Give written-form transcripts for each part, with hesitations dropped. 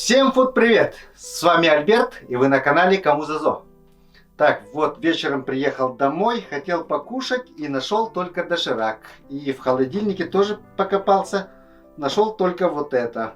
Всем привет! С вами Альберт, и вы на канале Кому Зазо. Так, вот вечером приехал домой, хотел покушать и нашел только доширак. И в холодильнике тоже покопался, нашел только вот это.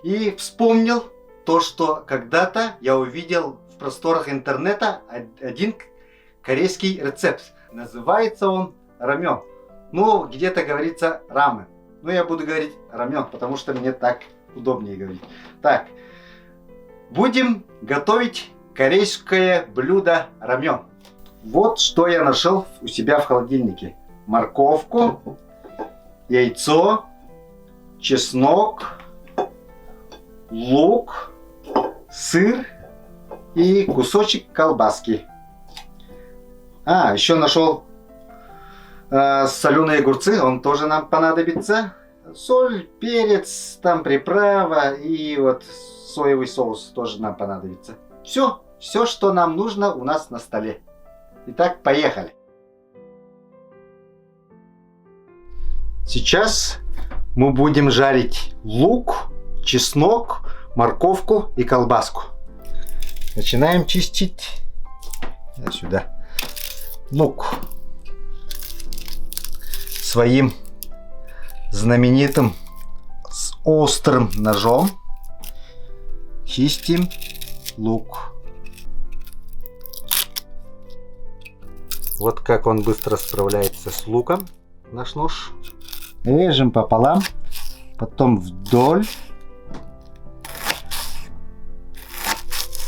И вспомнил то, что когда-то я увидел в просторах интернета один корейский рецепт. Называется он рамен. Ну, где-то говорится рамен. Но я буду говорить рамен, потому что мне так удобнее говорить. Так, будем готовить корейское блюдо рамен. Вот что я нашел у себя в холодильнике. Морковку, яйцо, чеснок, лук, сыр и кусочек колбаски. Еще нашел соленые огурцы, он тоже нам понадобится. Соль, перец, там приправа и вот соевый соус тоже нам понадобится. Все, что нам нужно, у нас на столе. Итак, поехали. Сейчас мы будем жарить лук, чеснок, морковку и колбаску. Начинаем чистить сюда лук своим знаменитым с острым ножом. Чистим лук. Вот как он быстро справляется с луком, наш нож. Режем пополам, потом вдоль.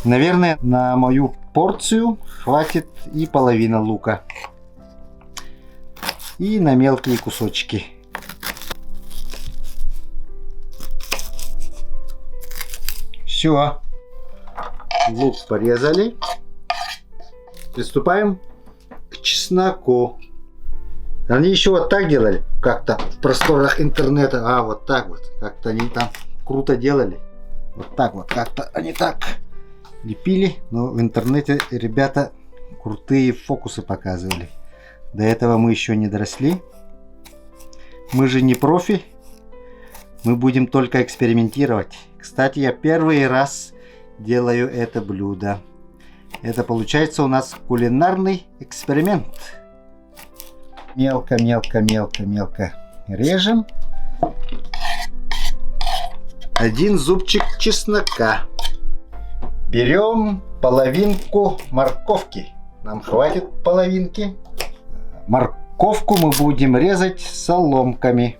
Наверное, на мою порцию хватит и половина лука. И на мелкие кусочки. Все. Лук порезали. Приступаем к чесноку. Они еще вот так делали, как-то в просторах интернета. Вот так вот. Как-то они там круто делали. Вот так вот. Как-то они так лепили. Но в интернете ребята крутые фокусы показывали. До этого мы еще не доросли. Мы же не профи. Мы будем только экспериментировать. Кстати, я первый раз делаю это блюдо. Это получается у нас кулинарный эксперимент. Мелко режем. Один зубчик чеснока. Берем половинку морковки. Нам хватит половинки. Морковку мы будем резать соломками.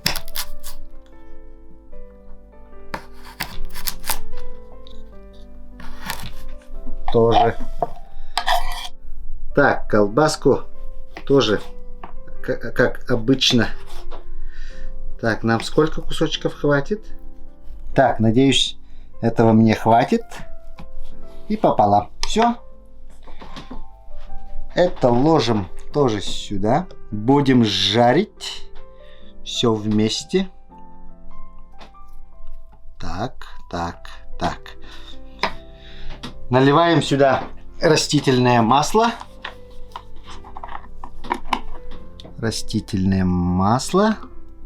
Тоже. Так, колбаску тоже, как обычно. Так, нам сколько кусочков хватит? Так, надеюсь, этого мне хватит. И пополам. Все. Это ложим тоже сюда. Будем жарить все вместе. Так. Наливаем сюда растительное масло.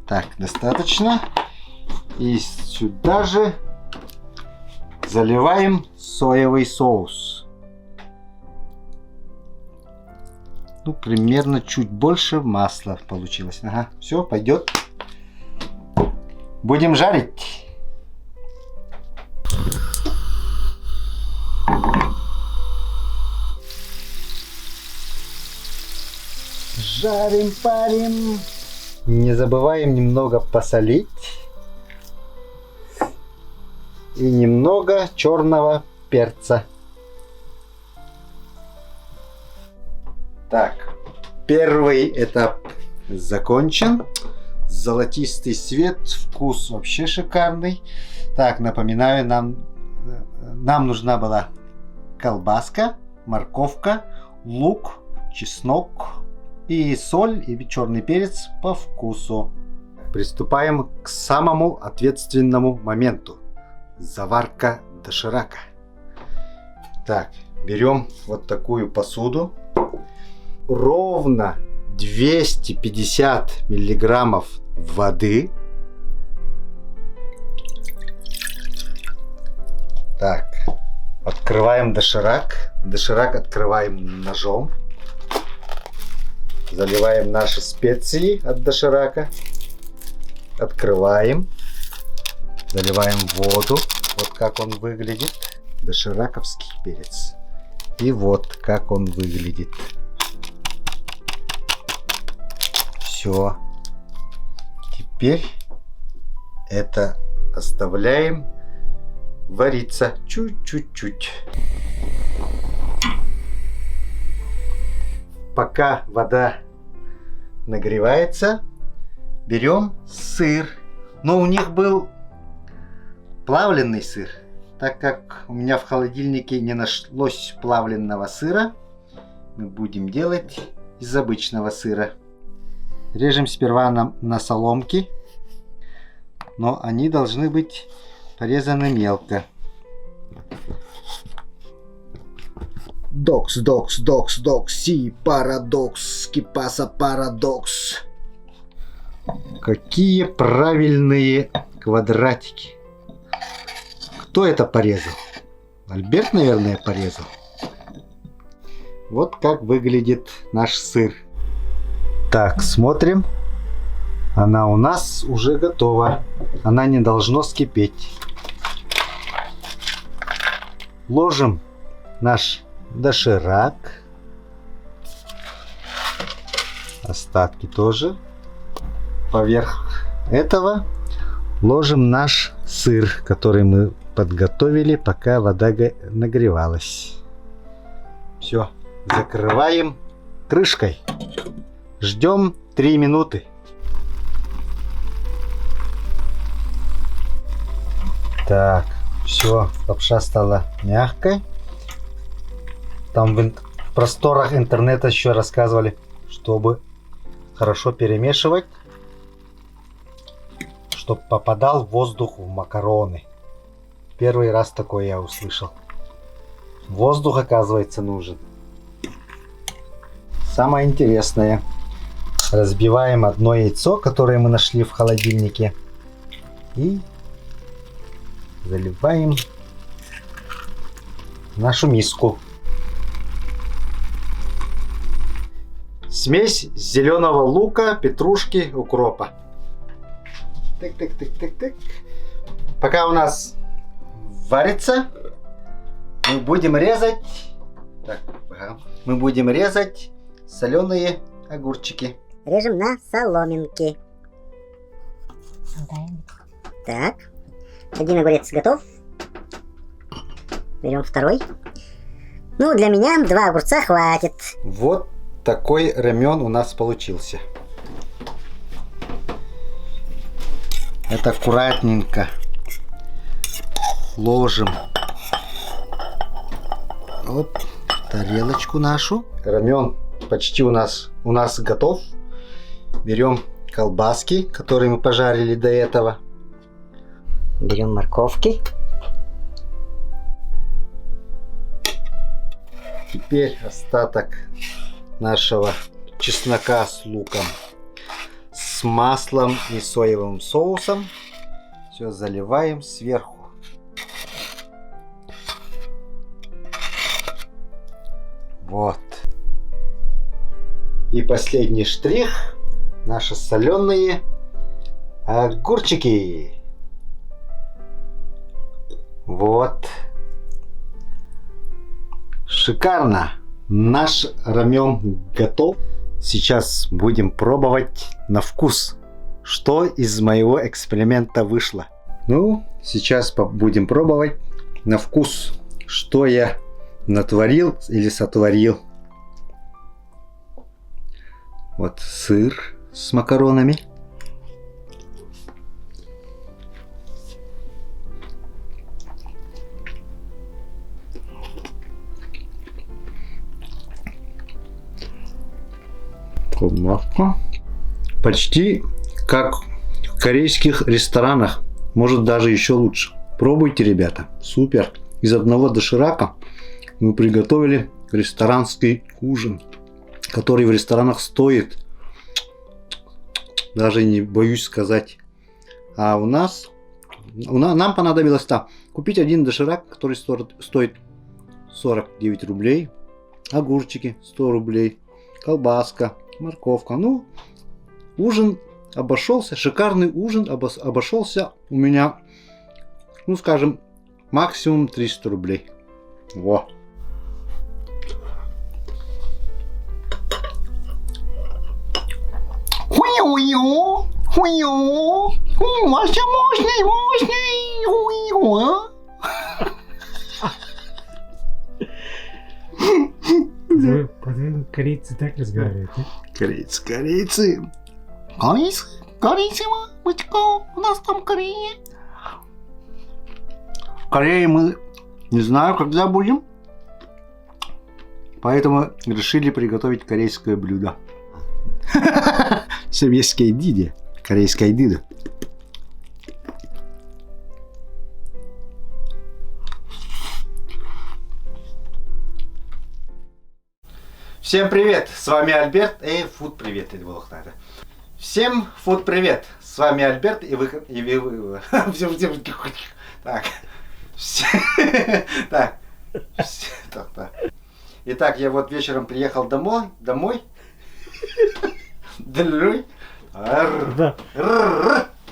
Так, достаточно. И сюда же заливаем соевый соус. Ну, примерно чуть больше масла получилось. Все, пойдет. Будем жарить. Жарим, парим. Не забываем немного посолить. И немного черного перца. Так, первый этап закончен. Золотистый цвет, вкус вообще шикарный. Так, напоминаю, нам нужна была колбаска, морковка, лук, чеснок и соль и черный перец по вкусу. Приступаем к самому ответственному моменту. Заварка доширака. Так, берем вот такую посуду. Ровно 250 миллиграммов воды. Так, открываем доширак. Доширак открываем ножом. Заливаем наши специи от доширака. Открываем. Заливаем воду. Вот как он выглядит. Дошираковский перец. И вот как он выглядит. Все. Теперь это оставляем вариться чуть-чуть. Пока вода нагревается, берем сыр. Но у них был плавленый сыр. Так как у меня в холодильнике не нашлось плавленного сыра, мы будем делать из обычного сыра. Режем сперва на соломки, но они должны быть порезаны мелко. Докс, си, парадокс, скипаса, парадокс. Какие правильные квадратики. Кто это порезал? Альберт, наверное, порезал. Вот как выглядит наш сыр. Так, смотрим. Она у нас уже готова. Она не должна скипеть. Ложим наш доширак. Остатки тоже. Поверх этого ложим наш сыр, который мы подготовили, пока вода нагревалась. Все, закрываем крышкой. Ждем 3 минуты. Так, все, лапша стала мягкой. Там в просторах интернета еще рассказывали, чтобы хорошо перемешивать, чтобы попадал воздух в макароны. Первый раз такое я услышал. Воздух, оказывается, нужен. Самое интересное. Разбиваем одно яйцо, которое мы нашли в холодильнике. И заливаем нашу миску. Смесь зеленого лука, петрушки, укропа. Тык-тык-тык-тык-тык. Пока у нас варится, мы будем резать. Так, мы будем резать соленые огурчики. Режем на соломинки. Так, один огурец готов. Берем второй. Ну, для меня 2 огурца хватит. Вот такой рамен у нас получился. Это аккуратненько ложим вот в тарелочку нашу. Рамен почти у нас готов. Берем колбаски, которые мы пожарили до этого. Берем морковки. Теперь остаток нашего чеснока с луком, с маслом и соевым соусом. Все заливаем сверху. Вот. И последний штрих. Наши соленые огурчики. Вот. Шикарно. Наш рамен готов. Сейчас будем пробовать на вкус, что из моего эксперимента вышло. Ну, сейчас будем пробовать на вкус, что я натворил или сотворил. Вот сыр с макаронами. Почти как в корейских ресторанах, может даже еще лучше. Пробуйте, ребята, супер. Из одного доширака мы приготовили ресторанский ужин, который в ресторанах стоит, даже не боюсь сказать. А у нас Нам понадобилось купить один доширак, который стоит 49 рублей, огурчики 100 рублей, колбаска, морковка. Ну, ужин обошелся, шикарный ужин обошелся у меня, ну, скажем, максимум 300 рублей. Во. Хую-ю, хую, Вася мощный, хую. Корейцы так разговаривают, да? Корейцы. Корейцы, у нас там Корея. В Корее мы не знаю, когда будем, поэтому решили приготовить корейское блюдо. Советская диди, корейская дида. Всем привет, с вами Альберт и фуд привет, это было надо. Всем фуд привет, с вами Альберт и вы... Так. Так. Итак, я вот вечером приехал домой. Да.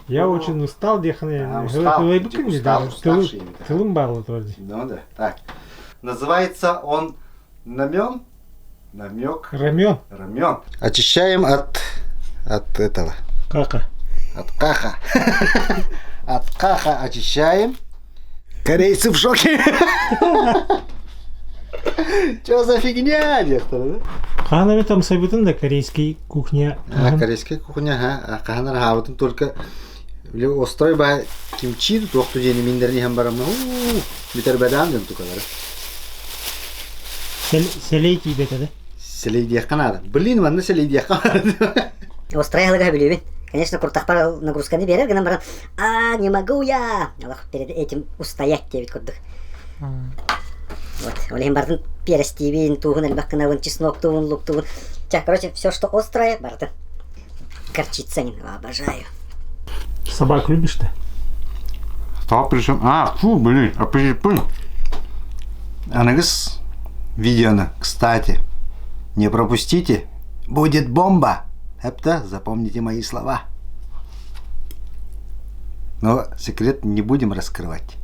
Я очень устал, Устал, уставший. Тылымбал вроде. Ну да, так. Называется он намек. Рамен. Очищаем от этого. Кака. От каха. От каха очищаем. Корейцы в шоке. Что за фигня, директор, да? Ханами там советуем, да, корейской кухня. Корейская кухня, а каханар хаватым только острой ба кимчи, тут кто день миндерни хамбарам, битер бадам дем тука, да? Селейки бета, да? Селейдия канада. Блин, манна селейдия канада. Острая лага билюбин. Конечно, куртахпар нагрузка не берет, нам не могу я. Аллах, перед этим устоять тебе курдых. Вот, олем бартын перестивин, тугун, эльбакканавын, чеснок тугун, лук тугун. Короче, все, что острое, бартын. Горчица не обожаю. Собак любишь ты? Причем, блин, апельсин. Анагыс, видео, кстати, не пропустите, будет бомба. Это запомните мои слова. Но секрет не будем раскрывать.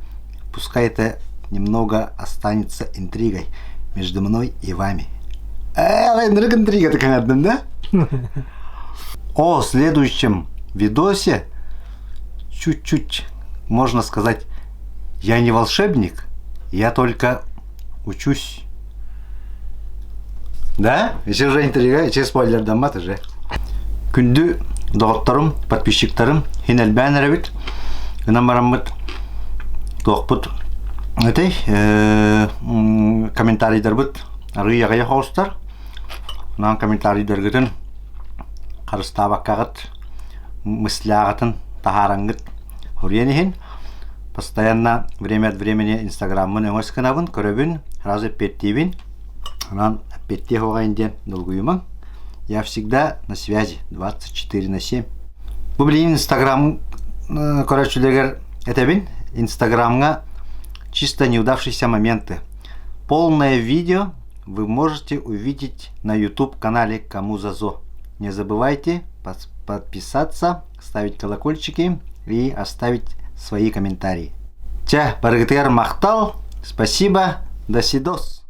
Пускай это немного останется интригой между мной и вами. Интрига такая, да? О следующем видосе чуть-чуть, можно сказать, я не волшебник, я только учусь. Да? Еще уже интрига, еще спойлер дамат уже. Күнді доғыттарым, подписчиктарым, хинелбән әрәбіт, ғынан барамыд доғпыт өтей, комментарийдар бұд, ары яғая хоустар, ғынан комментарийдар ғытын, қарыстабаққағыт, мыслағытын, тахараңғыт, хұренихин, постоянно время от времени инстаграммын өңіз кынабын, көрөбін, разы петтейбін, ғынан петтей хоғайынден долгуйымын. Я всегда на связи 24/7. Бұл білейін инстаграм, короче, это бин, инстаграмға чисто неудавшиеся моменты. Полное видео вы можете увидеть на YouTube канале Камузазо. Не забывайте подписаться, ставить колокольчики и оставить свои комментарии. Баргытер мақтал, спасибо, до свидос.